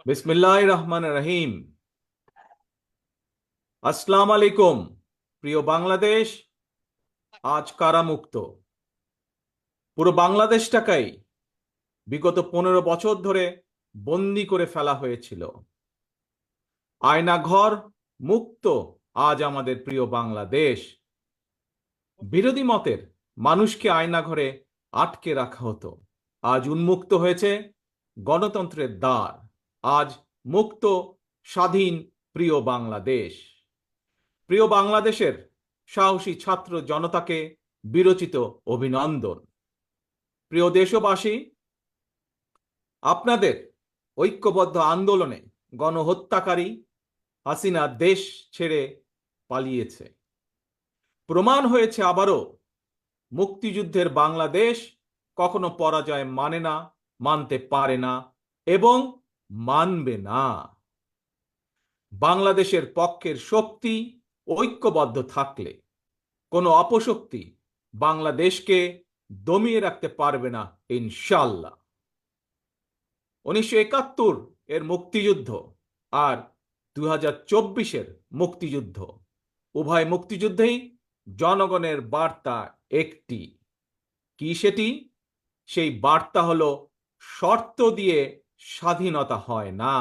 বিসমিল্লাহির রহমানির রহিম। আসসালামু আলাইকুম। প্রিয় বাংলাদেশ আজ কারামুক্ত। পুরো বাংলাদেশটাকেই বিগত 15 বছর ধরে বন্দি করে ফেলা হয়েছিল। আয়নাঘর মুক্ত আজ আমাদের প্রিয় বাংলাদেশ। বিরোধী মতের মানুষকে আয়নাঘরে আটকে রাখা হতো, আজ উন্মুক্ত হয়েছে গণতন্ত্রের দ্বার। আজ মুক্ত, স্বাধীন প্রিয় বাংলাদেশ। প্রিয় বাংলাদেশের সাহসী ছাত্র জনতাকে বিরচিত অভিনন্দন। প্রিয় দেশবাসী, আপনাদের ঐক্যবদ্ধ আন্দোলনে গণহত্যাকারী হাসিনা দেশ ছেড়ে পালিয়েছে। প্রমাণ হয়েছে আবারও মুক্তিযুদ্ধের বাংলাদেশ কখনো পরাজয় মানে না, মানতে পারে না এবং মানবে না। বাংলাদেশের পক্ষের শক্তি ঐক্যবদ্ধ থাকলে কোনো অপশক্তি বাংলাদেশকে দমিয়ে রাখতে পারবে না ইনশাল্লাহ। 1971 এর মুক্তিযুদ্ধ আর 2024-এর মুক্তিযুদ্ধ, উভয় মুক্তিযুদ্ধেই জনগণের বার্তা একটি। কি সেটি? সেই বার্তা হলো, শর্ত দিয়ে স্বাধীনতা হয় না।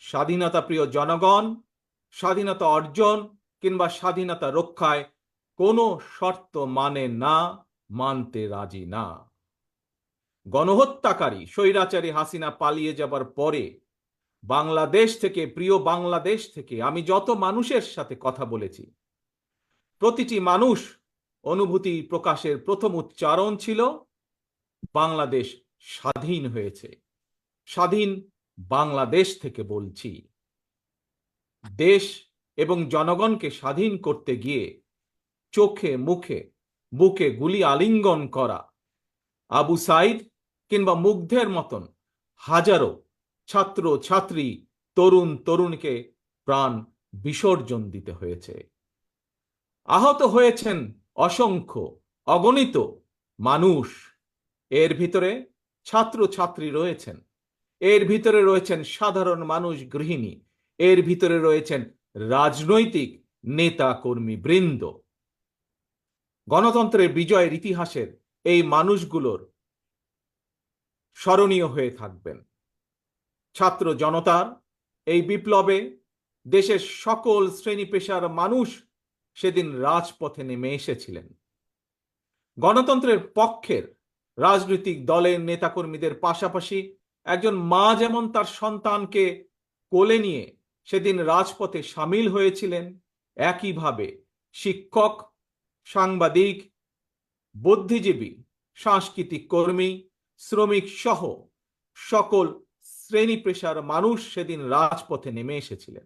স্বাধীনতা প্রিয় জনগণ, স্বাধীনতা অর্জন কিংবা স্বাধীনতা রক্ষায় কোনো শর্ত মানে না, মানতে রাজি না। গণহত্যাকারী স্বৈরাচারী হাসিনা পালিয়ে যাবার পরে বাংলাদেশ থেকে, প্রিয় বাংলাদেশ থেকে আমি যত মানুষের সাথে কথা বলেছি, প্রতিটি মানুষ অনুভূতি প্রকাশের প্রথম উচ্চারণ ছিল, বাংলাদেশ স্বাধীন হয়েছে। স্বাধীন বাংলাদেশ থেকে বলছি। দেশ এবং জনগণকে স্বাধীন করতে গিয়ে চোখে মুখে বুকে গুলি আলিঙ্গন করা আবু সাইদ কিংবা মুগ্ধের মতন হাজারো ছাত্র ছাত্রী, তরুণ তরুণীকে প্রাণ বিসর্জন দিতে হয়েছে। আহত হয়েছেন অসংখ্য, অগণিত মানুষ। এর ভিতরে ছাত্র ছাত্রী রয়েছেন, এর ভিতরে রয়েছেন সাধারণ মানুষ, গৃহিণী, এর ভিতরে রয়েছেন রাজনৈতিক নেতা কর্মী বৃন্দ। গণতন্ত্রের বিজয়ের ইতিহাসের এই মানুষগুলোর স্মরণীয় হয়ে থাকবেন। ছাত্র জনতার এই বিপ্লবে দেশের সকল শ্রেণী পেশার মানুষ সেদিন রাজপথে নেমে এসেছিলেন। গণতন্ত্রের পক্ষের রাজনৈতিক দলের নেতাকর্মীদের পাশাপাশি একজন মা যেমন তার সন্তানকে কোলে নিয়ে সেদিন রাজপথে সামিল হয়েছিলেন, একইভাবে শিক্ষক, সাংবাদিক, বুদ্ধিজীবী, সাংস্কৃতিক কর্মী, শ্রমিক সহ সকল শ্রেণী পেশার মানুষ সেদিন রাজপথে নেমে এসেছিলেন।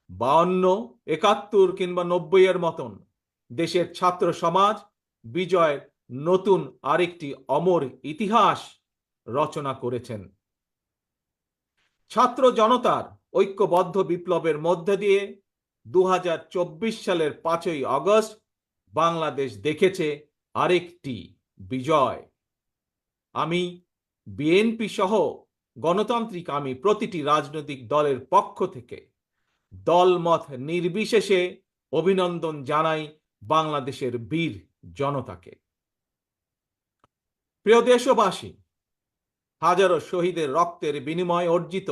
52, 71 কিংবা 90-এর মতন দেশের ছাত্র সমাজ বিজয়ের নতুন আরেকটি অমর ইতিহাস রচনা করেছেন। ছাত্র জনতার ঐক্যবদ্ধ বিপ্লবের মধ্যে দিয়ে 2024 সালের 5ই আগস্ট বাংলাদেশ দেখেছে আরেকটি বিজয়। আমি বিএনপি সহ গণতান্ত্রিক আমি প্রতিটি রাজনৈতিক দলের পক্ষ থেকে দলমত নির্বিশেষে অভিনন্দন জানাই বাংলাদেশের বীর জনতাকে। প্রিয় দেশবাসী, হাজারো শহীদের রক্তের বিনিময়ে অর্জিত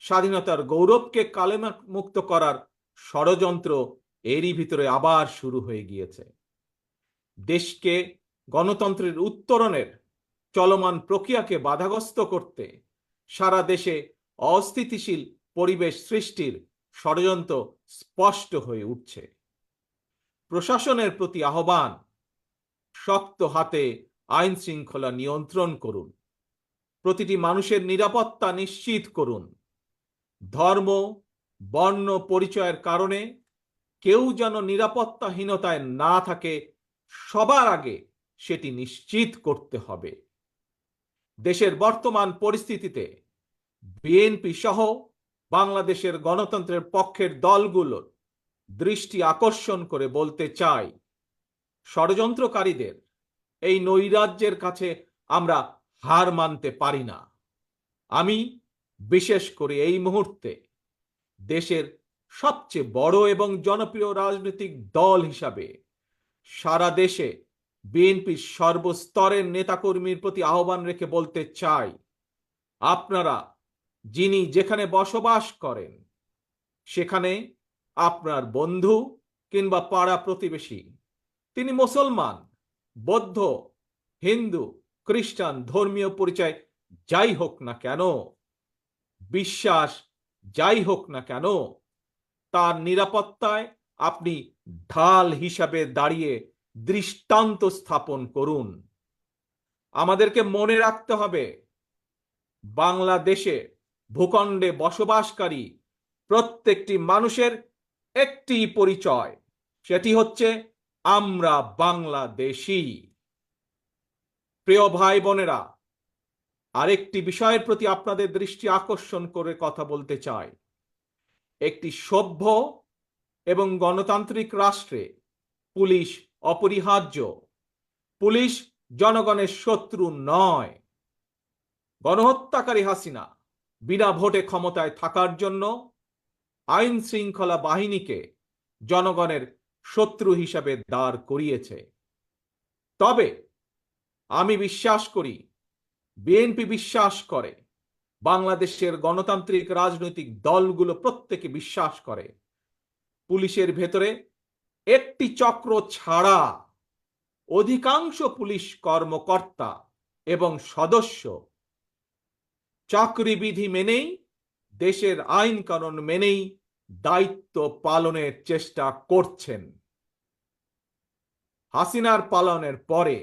স্বাধীনতার গৌরবকে কালেমুক্ত করার ষড়যন্ত্র এরই ভিতরে আবার শুরু হয়ে গিয়েছে। দেশকে গণতন্ত্রের উত্তরণের চলমান প্রক্রিয়াকে বাধাগ্রস্ত করতে সারা দেশে অস্থিতিশীল পরিবেশ সৃষ্টির ষড়যন্ত্র স্পষ্ট হয়ে উঠছে। প্রশাসনের প্রতি আহ্বান, শক্ত হাতে আইন শৃঙ্খলা নিয়ন্ত্রণ করুন, প্রতিটি মানুষের নিরাপত্তা নিশ্চিত করুন। ধর্ম, বর্ণ পরিচয়ের কারণে কেউ যেন নিরাপত্তাহীনতায় না থাকে, সবার আগে সেটি নিশ্চিত করতে হবে। দেশের বর্তমান পরিস্থিতিতে বিএনপি সহ বাংলাদেশের গণতন্ত্রের পক্ষের দলগুলোর দৃষ্টি আকর্ষণ করে বলতে চাই, ষড়যন্ত্রকারীদের এই নৈরাজ্যের কাছে আমরা হার মানতে পারি না। আমি বিশেষ করে এই মুহূর্তে দেশের সবচেয়ে বড় এবং জনপ্রিয় রাজনৈতিক দল হিসাবে সারা দেশে বিএনপির সর্বস্তরের নেতাকর্মীর প্রতি আহ্বান রেখে বলতে চাই, আপনারা যিনি যেখানে বসবাস করেন সেখানে আপনার বন্ধু কিংবা পাড়া প্রতিবেশী, তিনি মুসলমান, বৌদ্ধ, হিন্দু, খ্রিস্টান, ধর্মীয় পরিচয় যাই হোক না কেন, বিশ্বাস যাই হোক না কেন, তার নিরাপত্তায় আপনি ঢাল হিসাবে দাঁড়িয়ে দৃষ্টান্ত স্থাপন করুন। আমাদেরকে মনে রাখতে হবে, বাংলাদেশে ভূখণ্ডে বসবাসকারী প্রত্যেকটি মানুষের একটি পরিচয়, সেটি হচ্ছে আমরা বাংলাদেশী। প্রিয় ভাই বোনেরা, আরেকটি বিষয়ের প্রতি আপনাদের দৃষ্টি আকর্ষণ করে কথা বলতে চাই। একটি সভ্য এবং গণতান্ত্রিক রাষ্ট্রে পুলিশ অপরিহার্য। পুলিশ জনগণের শত্রু নয়। গণহত্যাকারী হাসিনা বিনা ভোটে ক্ষমতায় থাকার জন্য আইন শৃঙ্খলা বাহিনীকে জনগণের শত্রু হিসাবে দাঁড় করিয়েছে। তবে আমি বিশ্বাস করি, বিএনপি বিশ্বাস করে, বাংলাদেশের গণতান্ত্রিক রাজনৈতিক দলগুলো প্রত্যেকে বিশ্বাস করে, পুলিশের ভেতরে একটি চক্র ছাড়া অধিকাংশ পুলিশ কর্মকর্তা এবং সদস্য চাকরিবিধি মেনেই, দেশের আইন কানুন মেনেই দায়িত্ব পালনের চেষ্টা করছেন। হাসিনার পালনের পরে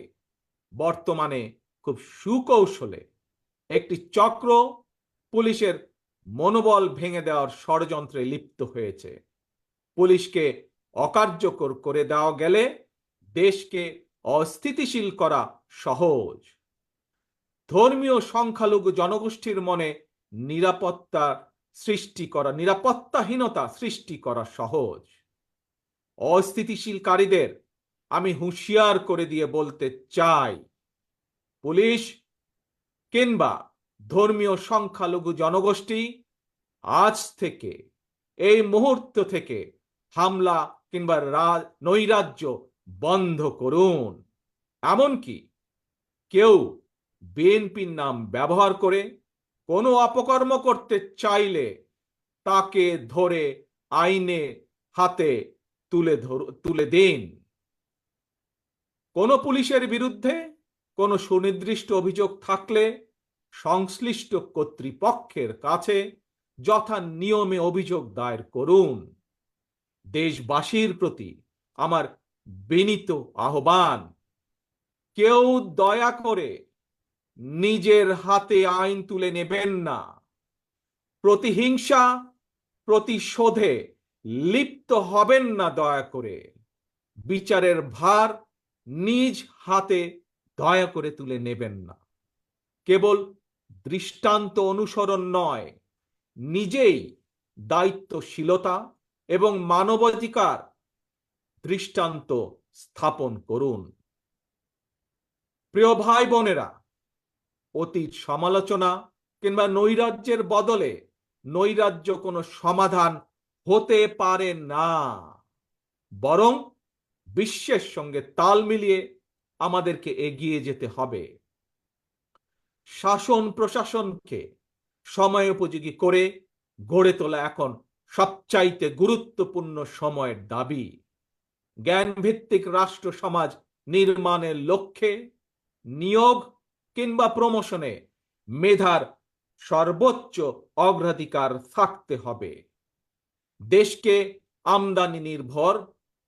বর্তমানে খুব সুকৌশলে একটি চক্র পুলিশের মনোবল ভেঙে দেওয়ার ষড়যন্ত্রে লিপ্ত হয়েছে। পুলিশকে অকার্যকর করে দেওয়া গেলে দেশকে অস্থিতিশীল করা সহজ। ধর্মীয় সংখ্যালঘু জনগোষ্ঠীর মনে নিরাপত্তাহীনতা সৃষ্টি করা সহজ। অস্থিতিশীলকারীদের আমি হুঁশিয়ার করে দিয়ে বলতে চাই, পুলিশ কিংবা ধর্মীয় সংখ্যালঘু জনগোষ্ঠী আজ থেকে, এই মুহূর্ত থেকে হামলা কিংবা নৈরাজ্য বন্ধ করুন। এমনকি কেউ বিএনপির নাম ব্যবহার করে কোনো অপকর্ম করতে চাইলে তাকে ধরে আইনে হাতে তুলে দিন। কোনো পুলিশের বিরুদ্ধে কোনো সুনির্দিষ্ট অভিযোগ থাকলে সংশ্লিষ্ট কর্তৃপক্ষের কাছে যথা নিয়মে অভিযোগ দায়ের করুন। দেশবাসীর প্রতি আমার বিনীত আহ্বান, কেউ দয়া করে নিজের হাতে আইন তুলে নেবেন না। প্রতিহিংসা, প্রতিশোধে লিপ্ত হবেন না দয়া করে। বিচারের ভার নিজ হাতে দয়া করে তুলে নেবেন না। কেবল দৃষ্টান্ত অনুসরণ নয়, নিজেই দায়িত্বশীলতা এবং মানবাধিকার দৃষ্টান্ত স্থাপন করুন। প্রিয় ভাই বোনেরা, অতীত সমালোচনা কিংবা নৈরাজ্যের বদলে নৈরাজ্য কোনো সমাধান হতে পারে না, বরং বিশ্বের সঙ্গে তাল মিলিয়ে আমাদেরকে এগিয়ে যেতে হবে। শাসন প্রশাসনকে সময়োপযোগী করে গড়ে তোলা এখন সবচাইতে গুরুত্বপূর্ণ সময়ের দাবি। জ্ঞানভিত্তিক রাষ্ট্র সমাজ নির্মাণের লক্ষ্যে নিয়োগ কিংবা প্রমোশনে মেধার সর্বোচ্চ অগ্রাধিকার থাকতে হবে। দেশকে আমদানি নির্ভর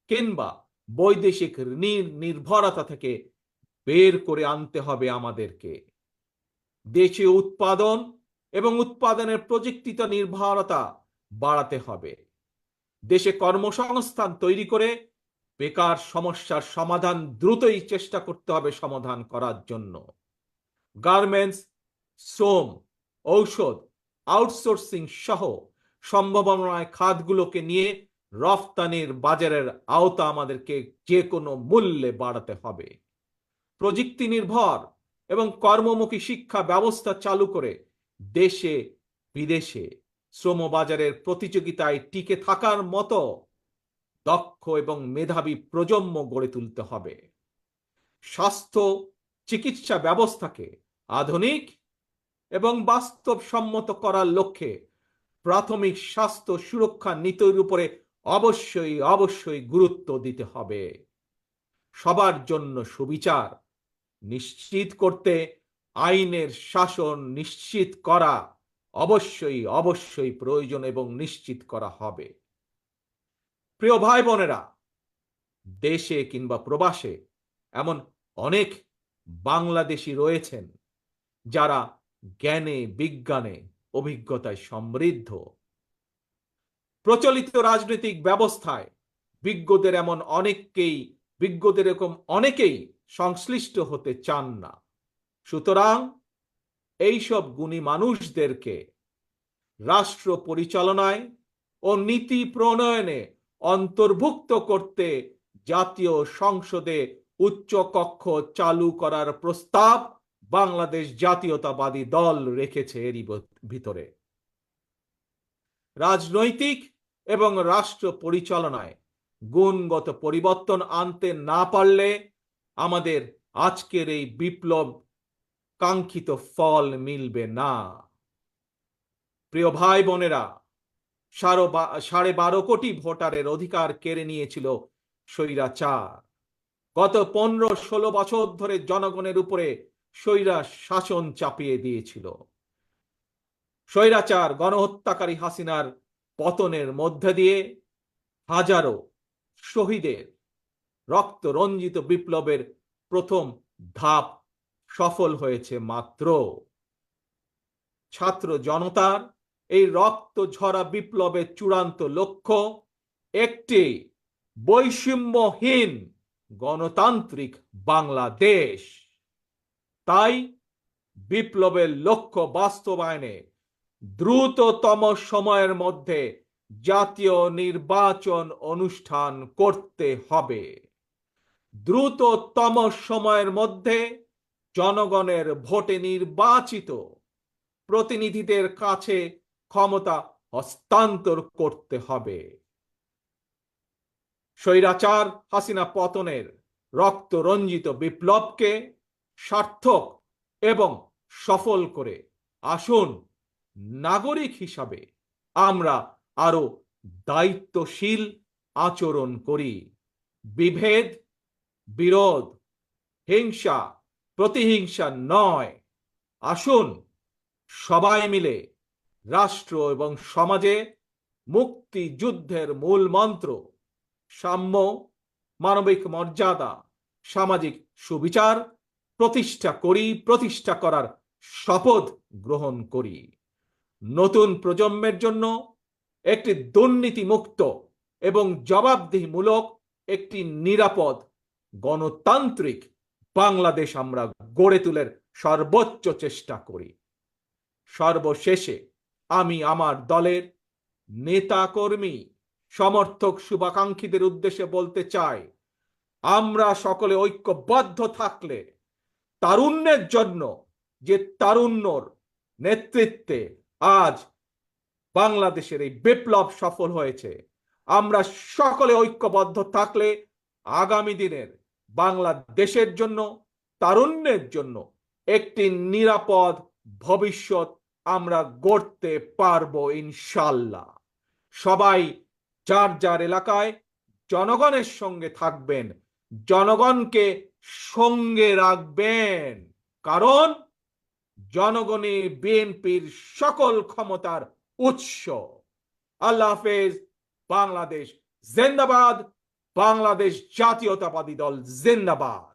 কিংবা বৈদেশিক নির্ভরতা থেকে বের করে আনতে হবে আমাদেরকে। দেশীয় উৎপাদন এবং উৎপাদনের প্রযুক্তিত নির্ভরতা বাড়াতে হবে। দেশে কর্মসংস্থান তৈরি করে বেকার সমস্যার সমাধান দ্রুতই চেষ্টা করতে হবে সমাধান করার জন্য। গার্মেন্টস, শ্রম, ঔষধ, আউটসোর্সিং সহ সম্ভাবনায় খাতগুলোকে নিয়ে রফতানির বাজারের আওতা আমাদেরকে যে কোনো মূল্যে বাড়াতে হবে। প্রযুক্তি নির্ভর এবং কর্মমুখী শিক্ষা ব্যবস্থা চালু করে দেশে বিদেশে শ্রমবাজারের প্রতিযোগিতায় টিকে থাকার মতো দক্ষ এবং মেধাবী প্রজন্ম গড়ে তুলতে হবে। স্বাস্থ্য চিকিৎসা ব্যবস্থাকে আধুনিক এবং বাস্তবসম্মত করার লক্ষ্যে প্রাথমিক স্বাস্থ্য সুরক্ষা নীতির উপরে অবশ্যই গুরুত্ব দিতে হবে। সবার জন্য সুবিচার নিশ্চিত করতে আইনের শাসন নিশ্চিত করা অবশ্যই প্রয়োজন এবং নিশ্চিত করা হবে। প্রিয় ভাই বোনেরা, দেশে কিংবা প্রবাসে এমন অনেক বাংলাদেশি রয়েছেন যারা জ্ঞানে বিজ্ঞানে অভিজ্ঞতায় সমৃদ্ধ। প্রচলিত রাজনৈতিক ব্যবস্থায় বিজ্ঞদের এরকম অনেকেই সংশ্লিষ্ট হতে চান না। সুতরাং এইসব গুণী মানুষদেরকে রাষ্ট্র পরিচালনায় ও নীতি প্রণয়নে অন্তর্ভুক্ত করতে জাতীয় সংসদে উচ্চ কক্ষ চালু করার প্রস্তাব বাংলাদেশ জাতীয়তাবাদী দল রেখেছে এরই ভিতরে। রাজনৈতিক এবং রাষ্ট্র পরিচালনায় গুণগত পরিবর্তন আনতে না পারলে আমাদের আজকের এই বিপ্লব কাঙ্ক্ষিত ফল মিলবে না। প্রিয় ভাই বোনেরা, 12.5 কোটি ভোটারের অধিকার কেড়ে নিয়েছিল স্বৈরাচার। গত 15-16 বছর ধরে জনগণের উপরে স্বৈরা শাসন চাপিয়ে দিয়েছিল। স্বৈরাচার গণহত্যাকারী হাসিনার পতনের মধ্যে দিয়ে হাজারো শহীদের রক্ত রঞ্জিত বিপ্লবের প্রথম ধাপ সফল হয়েছে মাত্র। ছাত্র জনতার এই রক্ত ঝরা বিপ্লবের চূড়ান্ত লক্ষ্য একটি বৈষম্যহীন গণতান্ত্রিক বাংলাদেশ। তাই বিপ্লবের লক্ষ্য বাস্তবায়নে দ্রুততম সময়ের মধ্যে জাতীয় নির্বাচন অনুষ্ঠান করতে হবে। দ্রুততম সময়ের মধ্যে জনগণের ভোটে নির্বাচিত প্রতিনিধিদের কাছে ক্ষমতা হস্তান্তর করতে হবে। স্বৈরাচার হাসিনা পতনের রক্ত রঞ্জিত বিপ্লবকে সার্থক এবং সফল করে আসুন নাগরিক হিসাবে আমরা আরো দায়িত্বশীল আচরণ করি। বিভেদ, বিরোধ, হিংসা, প্রতিহিংসা নয়। আসুন সবাই মিলে রাষ্ট্র এবং সমাজে মুক্তিযুদ্ধের মূল মন্ত্র সাম্য, মানবিক মর্যাদা, সামাজিক সুবিচার প্রতিষ্ঠা করার শপথ গ্রহণ করি। নতুন প্রজন্মের জন্য একটি দুর্নীতিমুক্ত এবং জবাবদিহিমূলক একটি নিরাপদ গণতান্ত্রিক বাংলাদেশ আমরা গড়ে তোলার সর্বোচ্চ চেষ্টা করি। সর্বশেষে আমি আমার দলের নেতা কর্মী সমর্থক শুভাকাঙ্ক্ষীদের উদ্দেশ্যে বলতে চাই, আমরা সকলে ঐক্যবদ্ধ থাকলে তারুণ্যের জন্য যে তারুণ্যর নেতৃত্বে আজ বাংলাদেশের এই বিপ্লব সফল হয়েছে, আমরা সকলে ঐক্যবদ্ধ থাকলে আগামী দিনের বাংলাদেশের জন্য তারুণ্যের জন্য একটি নিরাপদ ভবিষ্যৎ আমরা গড়তে পারবো ইনশাল্লাহ। সবাই যার যার এলাকায় জনগণের সঙ্গে থাকবেন, জনগণকে সঙ্গে রাখবেন, কারণ জনগণই বিএনপির সকল ক্ষমতার উৎস। আল্লাহ হাফেজ। বাংলাদেশ জিন্দাবাদ। বাংলাদেশ জাতীয়তাবাদী দল জিন্দাবাদ।